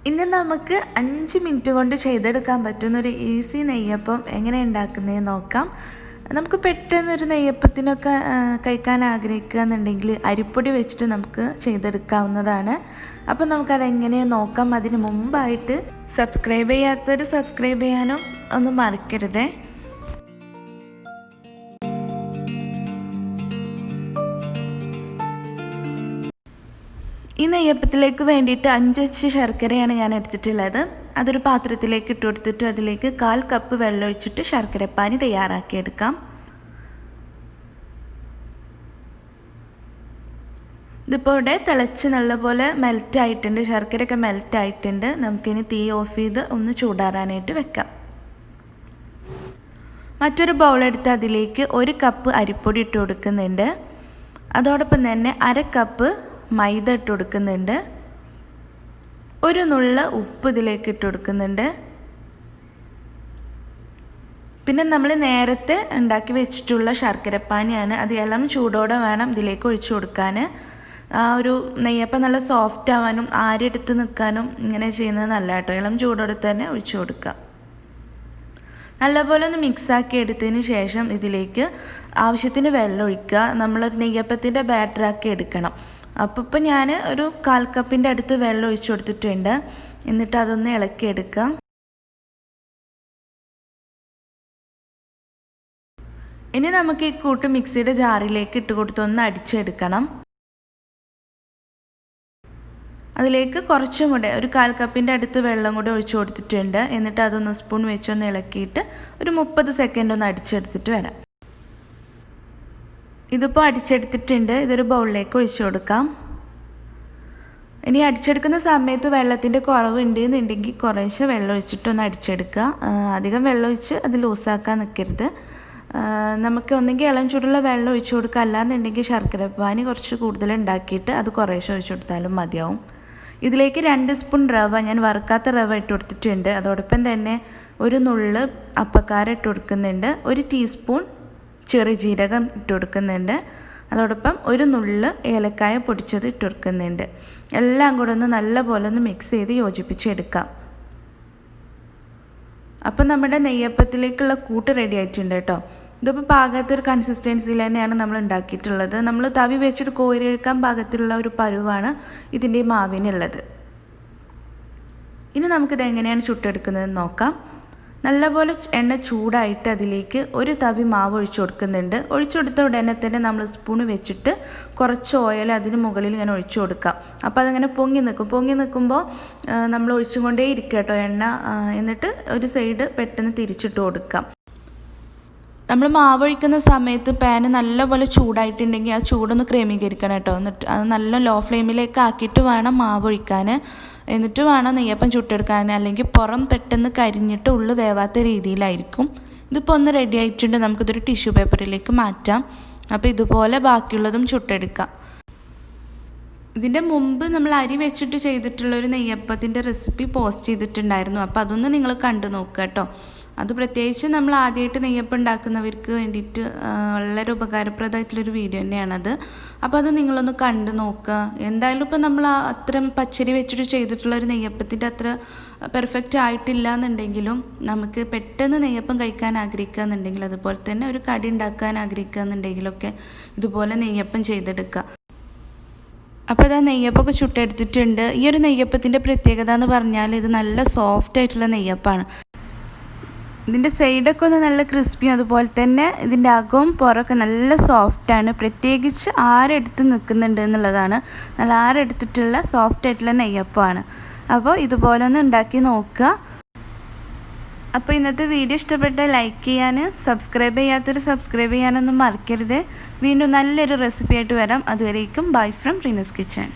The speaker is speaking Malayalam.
ഇന്ന് നമുക്ക് 5 മിനിറ്റ് കൊണ്ട് ചെയ്തെടുക്കാൻ പറ്റുന്ന ഒരു ഈസി നെയ്യപ്പം എങ്ങനെ ഉണ്ടാക്കുന്നതെന്ന് നോക്കാം. നമുക്ക് പെട്ടെന്നൊരു നെയ്യപ്പത്തിനൊക്കെ കഴിക്കാൻ ആഗ്രഹിക്കുകയെന്നുണ്ടെങ്കിൽ അരിപ്പൊടി വെച്ചിട്ട് നമുക്ക് ചെയ്തെടുക്കാവുന്നതാണ്. അപ്പോൾ നമുക്കതെങ്ങനെയാണ് നോക്കാം. അതിന് മുമ്പായിട്ട് സബ്സ്ക്രൈബ് ചെയ്യാത്തവർ സബ്സ്ക്രൈബ് ചെയ്യാനും ഒന്നും മറക്കരുത്. ഈ നെയ്യപ്പത്തിലേക്ക് വേണ്ടിയിട്ട് 5 അച്ച് ശർക്കരയാണ് ഞാൻ എടുത്തിട്ടുള്ളത്. അതൊരു പാത്രത്തിലേക്ക് ഇട്ട് കൊടുത്തിട്ട് അതിലേക്ക് 1/4 കപ്പ് വെള്ളം ഒഴിച്ചിട്ട് ശർക്കരപ്പാനി തയ്യാറാക്കിയെടുക്കാം. ഇതിപ്പോൾ ഇവിടെ തിളച്ച് നല്ലപോലെ മെൽറ്റായിട്ടുണ്ട്, ശർക്കരയൊക്കെ മെൽറ്റായിട്ടുണ്ട്. നമുക്കിനി തീ ഓഫ് ചെയ്ത് ഒന്ന് ചൂടാറാനായിട്ട് വെക്കാം. മറ്റൊരു ബൗളെടുത്ത് അതിലേക്ക് 1 കപ്പ് അരിപ്പൊടി ഇട്ട് കൊടുക്കുന്നുണ്ട്. അതോടൊപ്പം തന്നെ 1/2 കപ്പ് മൈദ ഇട്ട് കൊടുക്കുന്നുണ്ട്. ഒരു നുള്ള ഉപ്പ് ഇതിലേക്ക് ഇട്ട് കൊടുക്കുന്നുണ്ട്. പിന്നെ നമ്മൾ നേരത്തെ ഉണ്ടാക്കി വെച്ചിട്ടുള്ള ശർക്കരപ്പാനിയാണ്. അത് ഇളം ചൂടോടെ വേണം ഇതിലേക്ക് ഒഴിച്ചു കൊടുക്കാൻ. ആ ഒരു നെയ്യപ്പം നല്ല സോഫ്റ്റ് ആവാനും ആരെടുത്ത് നിൽക്കാനും ഇങ്ങനെ ചെയ്യുന്നത് നല്ല കേട്ടോ. ഇളം ചൂടോടെ തന്നെ ഒഴിച്ചു കൊടുക്കുക. നല്ലപോലെ ഒന്ന് മിക്സാക്കി എടുത്തതിന് ശേഷം ഇതിലേക്ക് ആവശ്യത്തിന് വെള്ളം ഒഴിക്കുക. നമ്മളൊരു നെയ്യപ്പത്തിൻ്റെ ബാറ്ററാക്കി എടുക്കണം. അപ്പോൾ ഇപ്പം ഞാൻ ഒരു 1/4 കപ്പിൻ്റെ അടുത്ത് വെള്ളം ഒഴിച്ചു കൊടുത്തിട്ടുണ്ട്. എന്നിട്ട് അതൊന്ന് ഇളക്കിയെടുക്കുക. ഇനി നമുക്ക് ഈ കൂട്ട് മിക്സിയുടെ ജാറിലേക്ക് ഇട്ട് കൊടുത്തൊന്ന് അടിച്ചെടുക്കണം. അതിലേക്ക് കുറച്ചും കൂടെ ഒരു 1/4 കപ്പിൻ്റെ അടുത്ത് വെള്ളം കൂടെ ഒഴിച്ചു കൊടുത്തിട്ടുണ്ട്. എന്നിട്ട് അതൊന്ന് സ്പൂൺ വെച്ചൊന്ന് ഇളക്കിയിട്ട് ഒരു 30 സെക്കൻഡ് ഒന്ന് അടിച്ചെടുത്തിട്ട് വരാം. ഇതിപ്പോൾ അടിച്ചെടുത്തിട്ടുണ്ട്. ഇതൊരു ബൗളിലേക്ക് ഒഴിച്ചു കൊടുക്കാം. ഇനി അടിച്ചെടുക്കുന്ന സമയത്ത് വെള്ളത്തിൻ്റെ കുറവുണ്ട് എന്നുണ്ടെങ്കിൽ കുറേശ്ശെ വെള്ളം ഒഴിച്ചിട്ടൊന്ന് അടിച്ചെടുക്കുക. അധികം വെള്ളം ഒഴിച്ച് അത് ലൂസാക്കാൻ നിൽക്കരുത്. നമുക്ക് ഒന്നെങ്കിൽ ഇളം ചൂടുള്ള വെള്ളം ഒഴിച്ചു കൊടുക്കുക, അല്ലാന്നുണ്ടെങ്കിൽ ശർക്കരപ്പാനി കുറച്ച് കൂടുതൽ ഉണ്ടാക്കിയിട്ട് അത് കുറേശ്ശെ ഒഴിച്ചു കൊടുത്താലും മതിയാവും. ഇതിലേക്ക് 2 സ്പൂൺ റവ, ഞാൻ വറുക്കാത്ത റവ ഇട്ട് കൊടുത്തിട്ടുണ്ട്. അതോടൊപ്പം തന്നെ ഒരു നുള്ള് അപ്പക്കാര ഇട്ട് കൊടുക്കുന്നുണ്ട്. 1 ടീസ്പൂൺ ചെറിയ ജീരകം ഇട്ട് കൊടുക്കുന്നുണ്ട്. അതോടൊപ്പം ഒരു നുള്ള് ഏലക്കായ പൊടിച്ചത് ഇട്ട് കൊടുക്കുന്നുണ്ട്. എല്ലാം കൂടെ ഒന്ന് നല്ലപോലെ ഒന്ന് മിക്സ് ചെയ്ത് യോജിപ്പിച്ചെടുക്കാം. അപ്പം നമ്മുടെ നെയ്യപ്പത്തിലേക്കുള്ള കൂട്ട് റെഡി ആയിട്ടുണ്ട് കേട്ടോ. ഇതിപ്പോൾ പാകത്തൊരു കൺസിസ്റ്റൻസിയിൽ തന്നെയാണ് നമ്മൾ ഉണ്ടാക്കിയിട്ടുള്ളത്. നമ്മൾ തവി വെച്ചിട്ട് കോരിയെടുക്കാൻ പാകത്തിലുള്ള ഒരു പരുവാണ് ഇതിൻ്റെ മാവിനുള്ളത്. ഇനി നമുക്കിത് എങ്ങനെയാണ് ചുട്ടെടുക്കുന്നതെന്ന് നോക്കാം. നല്ലപോലെ എണ്ണ ചൂടായിട്ട് അതിലേക്ക് ഒരു തവി മാവ് ഒഴിച്ചു കൊടുക്കുന്നുണ്ട്. ഒഴിച്ചു കൊടുത്ത ഉടനെ തന്നെ നമ്മൾ സ്പൂണ് വെച്ചിട്ട് കുറച്ച് ഓയിൽ അതിന് മുകളിൽ ഇങ്ങനെ ഒഴിച്ചു കൊടുക്കാം. അപ്പോൾ അതിങ്ങനെ പൊങ്ങി നിൽക്കും. പൊങ്ങി നിൽക്കുമ്പോൾ നമ്മൾ ഒഴിച്ചും കൊണ്ടേ ഇരിക്കുക കേട്ടോ എണ്ണ. എന്നിട്ട് ഒരു സൈഡ് പെട്ടെന്ന് തിരിച്ചിട്ട് കൊടുക്കാം. നമ്മൾ മാവ് ഒഴിക്കുന്ന സമയത്ത് പാന് നല്ലപോലെ ചൂടായിട്ടുണ്ടെങ്കിൽ ആ ചൂടൊന്ന് ക്രമീകരിക്കണം കേട്ടോ. എന്നിട്ട് അത് നല്ല ലോ ഫ്ലെയിമിലേക്ക് ആക്കിയിട്ട് വേണം മാവ് ഒഴിക്കാൻ. എന്നിട്ട് വേണം നെയ്യപ്പം ചുട്ടെടുക്കാൻ, അല്ലെങ്കിൽ പുറം പെട്ടെന്ന് കരിഞ്ഞിട്ട് ഉള്ളു വേവാത്ത രീതിയിലായിരിക്കും. ഇതിപ്പോൾ ഒന്ന് റെഡി ആയിട്ടുണ്ട്. നമുക്കിതൊരു ടിഷ്യൂ പേപ്പറിലേക്ക് മാറ്റാം. അപ്പോൾ ഇതുപോലെ ബാക്കിയുള്ളതും ചുട്ടെടുക്കാം. ഇതിൻ്റെ മുമ്പ് നമ്മൾ അരി വെച്ചിട്ട് ചെയ്തിട്ടുള്ളൊരു നെയ്യപ്പത്തിൻ്റെ റെസിപ്പി പോസ്റ്റ് ചെയ്തിട്ടുണ്ടായിരുന്നു. അപ്പോൾ അതൊന്ന് നിങ്ങൾ കണ്ടു നോക്കുക കേട്ടോ. അത് പ്രത്യേകിച്ച് നമ്മൾ ആദ്യമായിട്ട് നെയ്യപ്പം ഉണ്ടാക്കുന്നവർക്ക് വേണ്ടിയിട്ട് വളരെ ഉപകാരപ്രദമായിട്ടുള്ളൊരു വീഡിയോ തന്നെയാണത്. അപ്പോൾ അത് നിങ്ങളൊന്ന് കണ്ടു നോക്കുക. എന്തായാലും ഇപ്പോൾ നമ്മൾ അത്രയും പച്ചരി വെച്ചിട്ട് ചെയ്തിട്ടുള്ളൊരു നെയ്യപ്പത്തിൻ്റെ അത്ര പെർഫെക്റ്റ് ആയിട്ടില്ല എന്നുണ്ടെങ്കിലും നമുക്ക് പെട്ടെന്ന് നെയ്യപ്പം കഴിക്കാൻ ആഗ്രഹിക്കുക എന്നുണ്ടെങ്കിൽ, അതുപോലെ തന്നെ ഒരു കടി ഉണ്ടാക്കാൻ ആഗ്രഹിക്കുക എന്നുണ്ടെങ്കിലൊക്കെ ഇതുപോലെ നെയ്യപ്പം ചെയ്തെടുക്കുക. അപ്പോൾ ഇതാ നെയ്യപ്പമൊക്കെ ചുട്ടെടുത്തിട്ടുണ്ട്. ഈ ഒരു നെയ്യപ്പത്തിൻ്റെ പ്രത്യേകത എന്ന് പറഞ്ഞാൽ ഇത് നല്ല സോഫ്റ്റ് ആയിട്ടുള്ള നെയ്യപ്പമാണ്. ഇതിൻ്റെ സൈഡൊക്കെ ഒന്ന് നല്ല ക്രിസ്പിയും അതുപോലെ തന്നെ ഇതിൻ്റെ അകവും പുറമൊക്കെ നല്ല സോഫ്റ്റാണ്. പ്രത്യേകിച്ച് ആരെടുത്ത് നിൽക്കുന്നുണ്ട് എന്നുള്ളതാണ്. നല്ല ആരെടുത്തിട്ടുള്ള സോഫ്റ്റ് ആയിട്ടുള്ള നെയ്യപ്പമാണ്. അപ്പോൾ ഇതുപോലെ ഒന്ന് ഉണ്ടാക്കി നോക്കുക. അപ്പോൾ ഇന്നത്തെ വീഡിയോ ഇഷ്ടപ്പെട്ടാൽ ലൈക്ക് ചെയ്യാനും സബ്സ്ക്രൈബ് ചെയ്യാത്തൊരു സബ്സ്ക്രൈബ് ചെയ്യാനൊന്നും മറക്കരുത്. വീണ്ടും നല്ലൊരു റെസിപ്പി ആയിട്ട് വരാം. അതുവരേക്കും ബൈ ഫ്രം റീനസ് കിച്ചൺ.